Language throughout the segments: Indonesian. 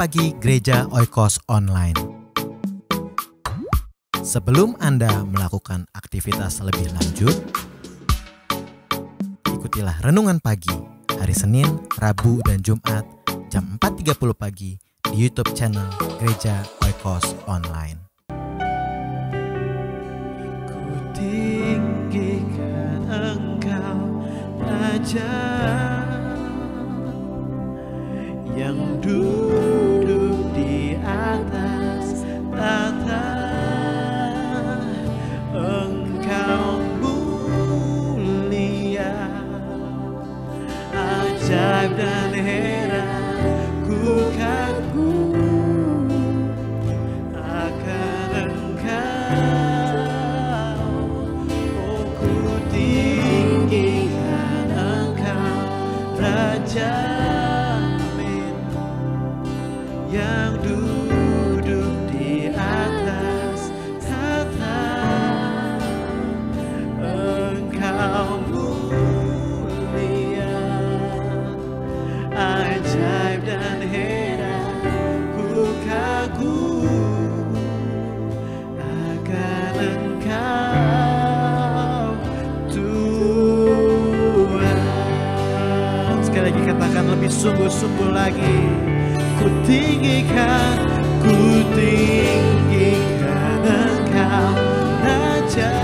Pagi Gereja Oikos Online. Sebelum Anda melakukan aktivitas lebih lanjut, ikutilah Renungan Pagi hari Senin, Rabu, dan Jumat jam 4.30 pagi di YouTube channel Gereja Oikos Online. Ku tinggikan Engkau, Raja yang duduk di atas tahta. Engkau mulia, ajaib dan heran, ku kagum akan Engkau. Oh, ku tinggikan Engkau, Raja yang duduk di atas tahta. Engkau mulia, ajaib dan heran, ku kagum akan Engkau, Tuhan. Sekali lagi katakan lebih sungguh-sungguh lagi. Ku tinggikan Engkau, Raja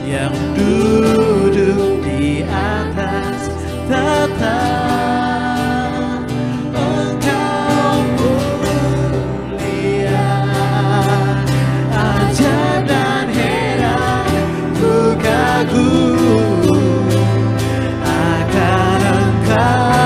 yang duduk di atas tahta. Engkau mulia, ajaib dan heran, ku kagum akan Engkau.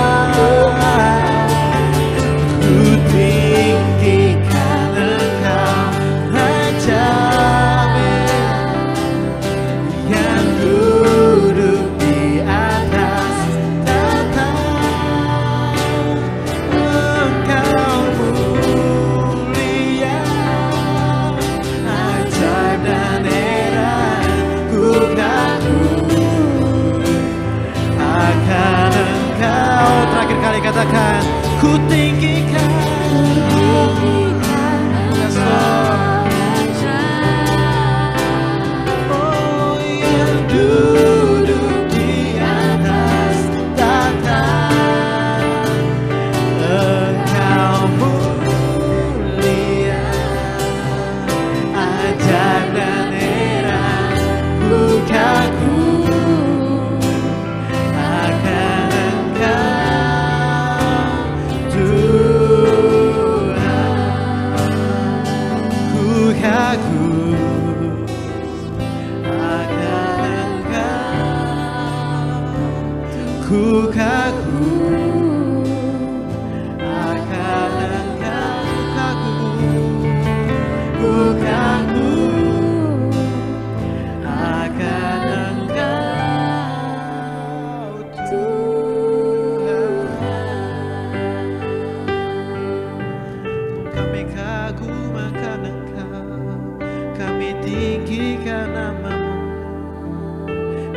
Katakan, ku tinggikan oh, yang duduk di atas tahta. Engkau mulia, ajaib dan heran, ku kagum akan Engkau. Ku kagum akan Engkau, ku kagum akan Engkau, Tuhan. Kami kagum akan Engkau, kami tinggikan nama-Mu.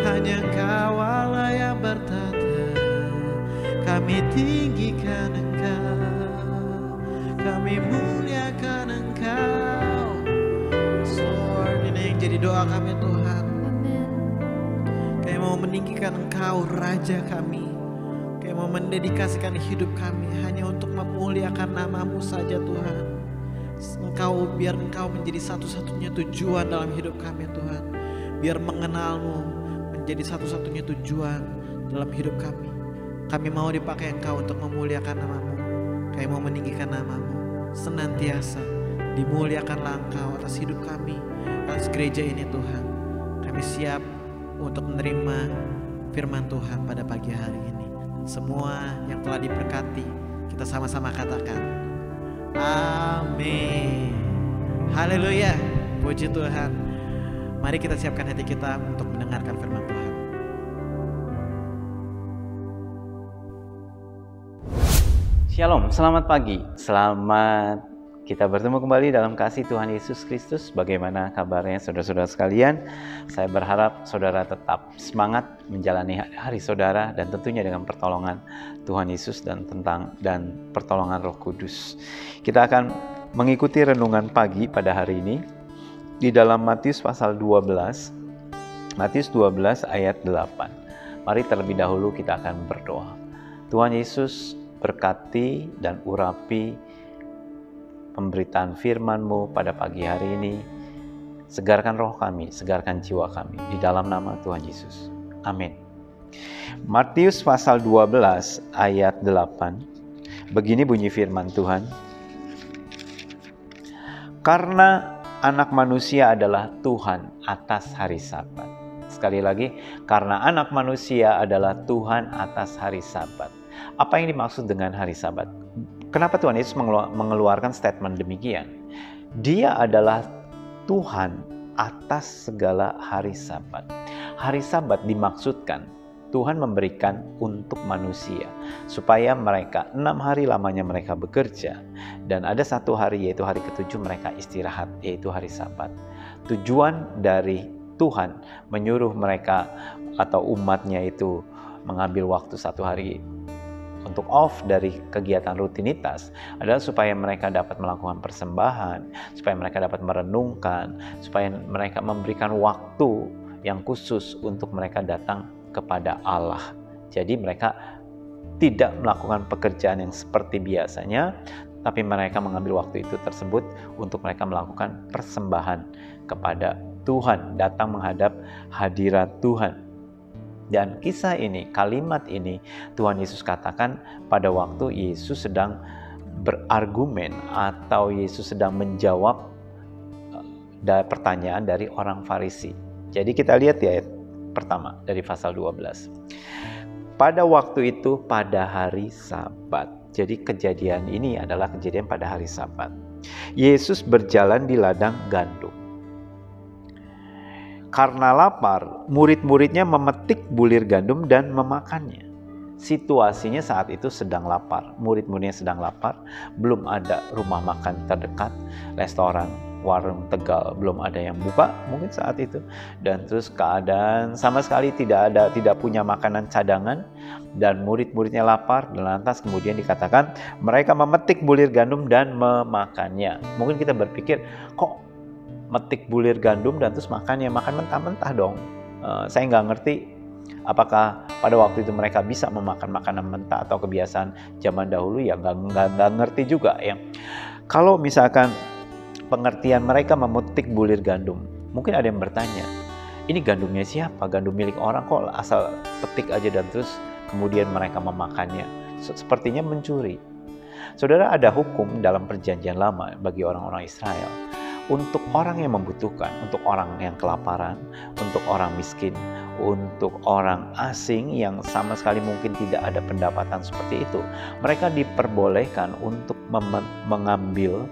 Hanya Engkau Allah yang bertata. Kami tinggikan Engkau, kami muliakan Engkau. Lord, ini yang jadi doa kami Tuhan. Kami mau meninggikan Engkau, Raja kami. Kami mau mendedikasikan hidup kami hanya untuk memuliakan nama-Mu saja Tuhan. Biar Engkau menjadi satu-satunya tujuan dalam hidup kami Tuhan. Biar mengenal-Mu menjadi satu-satunya tujuan dalam hidup kami. Kami mau dipakai Engkau untuk memuliakan nama-Mu. Kami mau meninggikan nama-Mu. Senantiasa dimuliakanlah Engkau atas hidup kami, atas gereja ini Tuhan. Kami siap untuk menerima firman Tuhan pada pagi hari ini. Semua yang telah diberkati, kita sama-sama katakan amin. Haleluya, puji Tuhan. Mari kita siapkan hati kita untuk mendengarkan firman Tuhan. Shalom, selamat pagi, selamat Kita bertemu kembali dalam kasih Tuhan Yesus Kristus. Bagaimana kabarnya saudara-saudara sekalian? Saya berharap saudara tetap semangat menjalani hari saudara dan tentunya dengan pertolongan Tuhan Yesus dan pertolongan Roh Kudus. Kita akan mengikuti renungan pagi pada hari ini di dalam Matius pasal 12. Matius 12 ayat 8. Mari terlebih dahulu kita akan berdoa. Tuhan Yesus, berkati dan urapi pemberitaan firman-Mu pada pagi hari ini. Segarkan roh kami, segarkan jiwa kami. Di dalam nama Tuhan Yesus. Amin. Matius pasal 12 ayat 8. Begini bunyi firman Tuhan. Karena anak manusia adalah Tuhan atas hari Sabat. Sekali lagi, karena anak manusia adalah Tuhan atas hari Sabat. Apa yang dimaksud dengan hari Sabat? Kenapa Tuhan Yesus mengeluarkan statement demikian? Dia adalah Tuhan atas segala hari Sabat. Hari Sabat dimaksudkan Tuhan memberikan untuk manusia supaya mereka 6 hari lamanya mereka bekerja dan ada 1 hari yaitu hari ke-7 mereka istirahat yaitu hari Sabat. Tujuan dari Tuhan menyuruh mereka atau umatnya itu mengambil waktu 1 hari untuk off dari kegiatan rutinitas adalah supaya mereka dapat melakukan persembahan, supaya mereka dapat merenungkan, supaya mereka memberikan waktu yang khusus untuk mereka datang kepada Allah. Jadi mereka tidak melakukan pekerjaan yang seperti biasanya, tapi mereka mengambil waktu itu tersebut untuk mereka melakukan persembahan kepada Tuhan, datang menghadap hadirat Tuhan. Dan kisah ini, kalimat ini Tuhan Yesus katakan pada waktu Yesus sedang berargumen atau Yesus sedang menjawab pertanyaan dari orang Farisi. Jadi kita lihat di ayat pertama dari pasal 12. Pada waktu itu pada hari Sabat. Jadi kejadian ini adalah kejadian pada hari Sabat. Yesus berjalan di ladang gandum. Karena lapar, murid-muridnya memetik bulir gandum dan memakannya. Situasinya saat itu sedang lapar. Murid-muridnya sedang lapar. Belum ada rumah makan terdekat, restoran, warung Tegal belum ada yang buka mungkin saat itu. Dan terus keadaan sama sekali tidak punya makanan cadangan. Dan murid-muridnya lapar dan lantas kemudian dikatakan mereka memetik bulir gandum dan memakannya. Mungkin kita berpikir, kok metik bulir gandum dan terus makan mentah-mentah dong. Saya nggak ngerti apakah pada waktu itu mereka bisa memakan makanan mentah atau kebiasaan zaman dahulu ya nggak ngerti juga ya. Kalau misalkan pengertian mereka memetik bulir gandum, mungkin ada yang bertanya, ini gandumnya siapa? Gandum milik orang kok asal petik aja dan terus kemudian mereka memakannya? Sepertinya mencuri. Saudara, ada hukum dalam perjanjian lama bagi orang-orang Israel. Untuk orang yang membutuhkan, untuk orang yang kelaparan, untuk orang miskin, untuk orang asing yang sama sekali mungkin tidak ada pendapatan seperti itu, mereka diperbolehkan untuk mengambil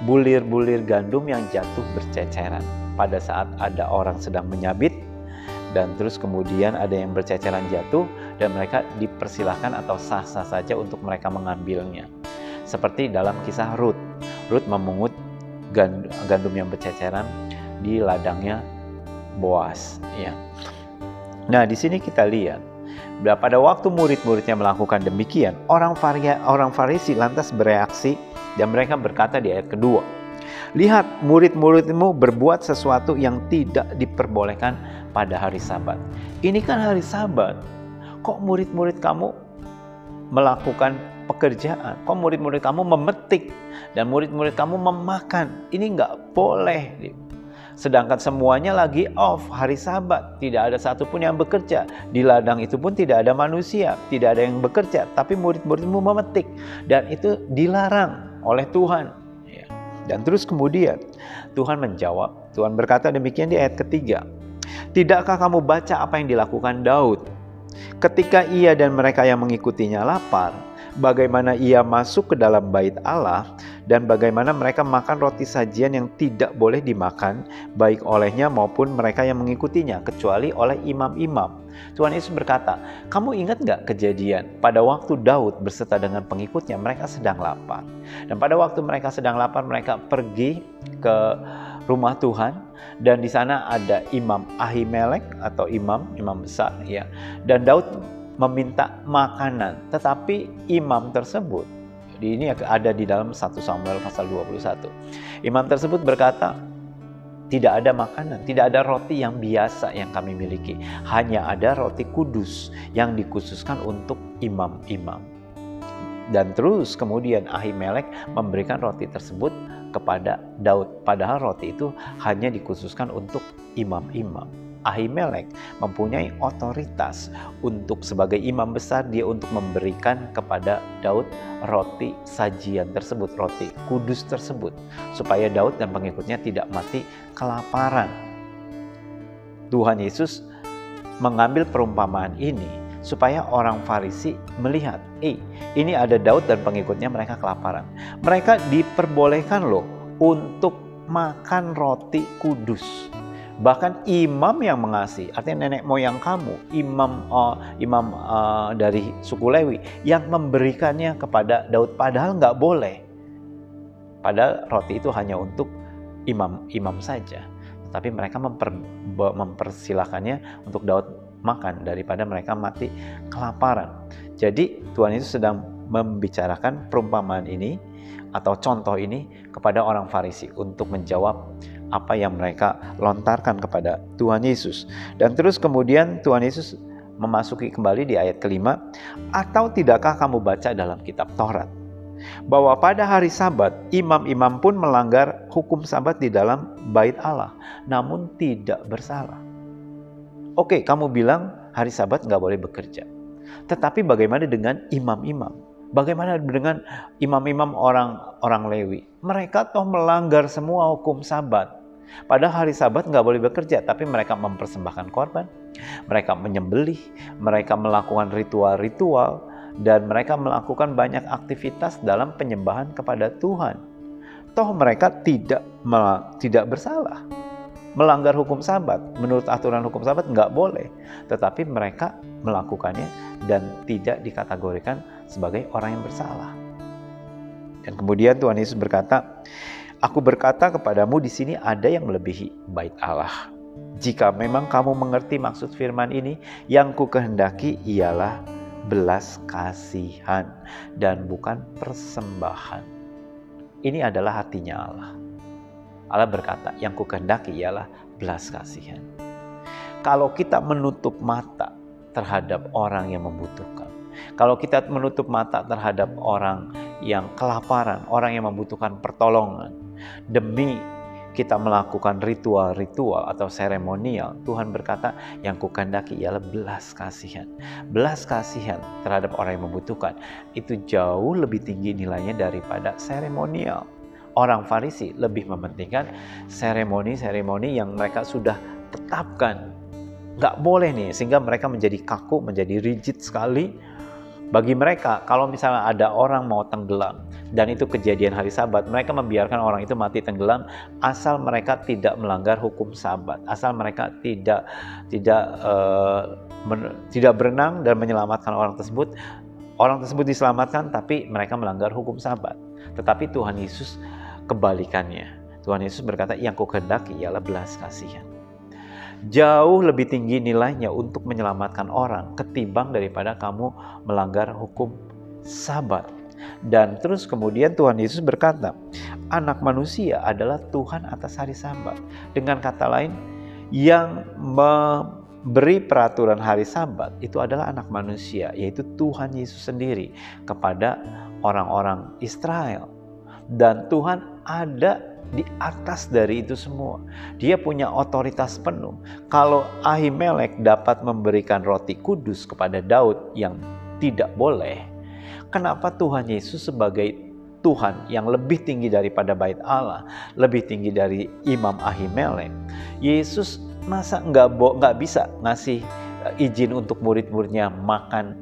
bulir-bulir gandum yang jatuh berceceran pada saat ada orang sedang menyabit dan terus kemudian ada yang berceceran jatuh dan mereka dipersilahkan atau sah-sah saja untuk mereka mengambilnya. Seperti dalam kisah Rut memungut gandum yang berceceran di ladangnya Boas ya. Nah, di sini kita lihat pada waktu murid-muridnya melakukan demikian, orang Farisi lantas bereaksi dan mereka berkata di ayat kedua, lihat, murid-muridmu berbuat sesuatu yang tidak diperbolehkan pada hari Sabat. Ini kan hari Sabat, kok murid-murid kamu melakukan pekerjaan, kok murid-murid kamu memetik dan murid-murid kamu memakan? Ini nggak boleh. Sedangkan semuanya lagi off hari Sabat, tidak ada satupun yang bekerja. Di ladang itu pun tidak ada manusia, tidak ada yang bekerja, tapi murid-muridmu memetik dan itu dilarang oleh Tuhan. Dan terus kemudian Tuhan menjawab, Tuhan berkata demikian di ayat ketiga. Tidakkah kamu baca apa yang dilakukan Daud? Ketika ia dan mereka yang mengikutinya lapar, bagaimana ia masuk ke dalam bait Allah dan bagaimana mereka makan roti sajian yang tidak boleh dimakan baik olehnya maupun mereka yang mengikutinya, kecuali oleh imam-imam. Tuhan Yesus berkata, kamu ingat gak kejadian pada waktu Daud beserta dengan pengikutnya, mereka sedang lapar. Dan pada waktu mereka sedang lapar, mereka pergi ke rumah Tuhan, dan di sana ada Imam Ahimelek atau imam besar ya. Dan Daud meminta makanan, tetapi imam tersebut, ini ada di dalam 1 Samuel pasal 21. Imam tersebut berkata, tidak ada makanan, tidak ada roti yang biasa yang kami miliki. Hanya ada roti kudus yang dikhususkan untuk imam-imam. Dan terus kemudian Ahimelek memberikan roti tersebut kepada Daud. Padahal roti itu hanya dikhususkan untuk imam-imam. Ahimelek mempunyai otoritas untuk sebagai imam besar, dia untuk memberikan kepada Daud roti sajian tersebut, roti kudus tersebut, supaya Daud dan pengikutnya tidak mati kelaparan. Tuhan Yesus mengambil perumpamaan ini supaya orang Farisi melihat, ini ada Daud dan pengikutnya, mereka kelaparan. Mereka diperbolehkan loh untuk makan roti kudus. Bahkan imam yang mengasihi, artinya nenek moyang kamu, imam dari suku Lewi yang memberikannya kepada Daud, padahal nggak boleh. Padahal roti itu hanya untuk imam saja. Tapi mereka mempersilahkannya untuk Daud makan daripada mereka mati kelaparan. Jadi Tuhan Yesus sedang membicarakan perumpamaan ini atau contoh ini kepada orang Farisi untuk menjawab apa yang mereka lontarkan kepada Tuhan Yesus. Dan terus kemudian Tuhan Yesus memasuki kembali di ayat kelima, atau tidakkah kamu baca dalam kitab Taurat bahwa pada hari Sabat imam-imam pun melanggar hukum Sabat di dalam bait Allah, namun tidak bersalah. Oke, kamu bilang hari Sabat nggak boleh bekerja, tetapi bagaimana dengan imam-imam? Bagaimana dengan imam-imam orang Lewi? Mereka toh melanggar semua hukum Sabat. Padahal hari Sabat nggak boleh bekerja, tapi mereka mempersembahkan korban, mereka menyembelih, mereka melakukan ritual-ritual, dan mereka melakukan banyak aktivitas dalam penyembahan kepada Tuhan. Toh mereka tidak bersalah. Melanggar hukum Sabat, menurut aturan hukum Sabat nggak boleh, tetapi mereka melakukannya dan tidak dikategorikan sebagai orang yang bersalah. Dan kemudian Tuhan Yesus berkata, aku berkata kepadamu, di sini ada yang melebihi bait Allah. Jika memang kamu mengerti maksud firman ini, yang ku kehendaki ialah belas kasihan dan bukan persembahan. Ini adalah hatinya Allah. Allah berkata, yang ku kehendaki ialah belas kasihan. Kalau kita menutup mata terhadap orang yang membutuhkan, kalau kita menutup mata terhadap orang yang kelaparan, orang yang membutuhkan pertolongan, demi kita melakukan ritual-ritual atau seremonial, Tuhan berkata, yang ku kehendaki ialah belas kasihan. Belas kasihan terhadap orang yang membutuhkan itu jauh lebih tinggi nilainya daripada seremonial. Orang Farisi lebih mementingkan seremoni-seremoni yang mereka sudah tetapkan. Nggak boleh nih, sehingga mereka menjadi kaku, menjadi rigid sekali. Bagi mereka, kalau misalnya ada orang mau tenggelam, dan itu kejadian hari Sabat, mereka membiarkan orang itu mati tenggelam, asal mereka tidak melanggar hukum Sabat, asal mereka tidak berenang dan menyelamatkan orang tersebut. Orang tersebut diselamatkan, tapi mereka melanggar hukum Sabat. Tetapi Tuhan Yesus kebalikannya. Tuhan Yesus berkata, yang ku kehendaki ialah belas kasihan. Jauh lebih tinggi nilainya untuk menyelamatkan orang ketimbang daripada kamu melanggar hukum Sabat. Dan terus kemudian Tuhan Yesus berkata, anak manusia adalah Tuhan atas hari Sabat. Dengan kata lain, yang memberi peraturan hari Sabat itu adalah anak manusia, yaitu Tuhan Yesus sendiri kepada orang-orang Israel. Dan Tuhan ada di atas dari itu semua. Dia punya otoritas penuh. Kalau Ahimelek dapat memberikan roti kudus kepada Daud yang tidak boleh, kenapa Tuhan Yesus sebagai Tuhan yang lebih tinggi daripada bait Allah, lebih tinggi dari Imam Ahimelek, Yesus masa nggak bisa ngasih izin untuk murid-muridnya makan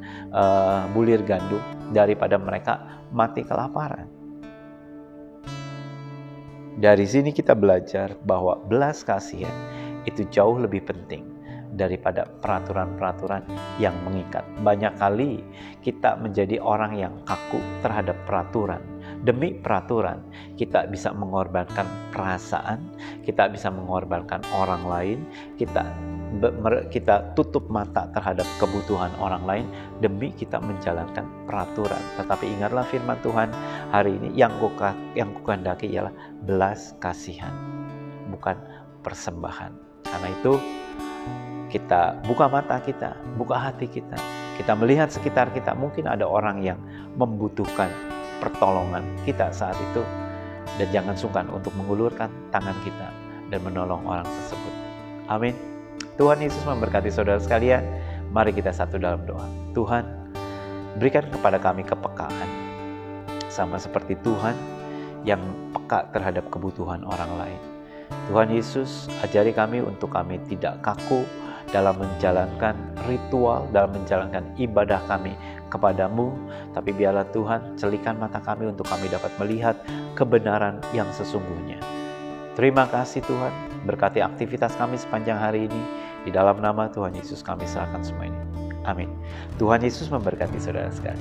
bulir gandum daripada mereka mati kelaparan? Dari sini kita belajar bahwa belas kasihan itu jauh lebih penting daripada peraturan-peraturan yang mengikat. Banyak kali kita menjadi orang yang kaku terhadap peraturan. Demi peraturan, kita bisa mengorbankan perasaan, kita bisa mengorbankan orang lain, kita tutup mata terhadap kebutuhan orang lain demi kita menjalankan peraturan. Tetapi ingatlah firman Tuhan hari ini, yang kukehendaki ialah belas kasihan, bukan persembahan. Karena itu kita buka mata kita, buka hati kita. Kita melihat sekitar kita, mungkin ada orang yang membutuhkan pertolongan kita saat itu. Dan jangan sungkan untuk mengulurkan tangan kita dan menolong orang tersebut. Amin. Tuhan Yesus memberkati saudara sekalian. Mari kita satu dalam doa. Tuhan, berikan kepada kami kepekaan. Sama seperti Tuhan yang peka terhadap kebutuhan orang lain. Tuhan Yesus, ajari kami untuk kami tidak kaku dalam menjalankan ritual, dalam menjalankan ibadah kami kepadamu. Tapi biarlah Tuhan celikan mata kami untuk kami dapat melihat kebenaran yang sesungguhnya. Terima kasih Tuhan, berkati aktivitas kami sepanjang hari ini. Di dalam nama Tuhan Yesus kami serahkan semua ini. Amin. Tuhan Yesus memberkati saudara sekalian.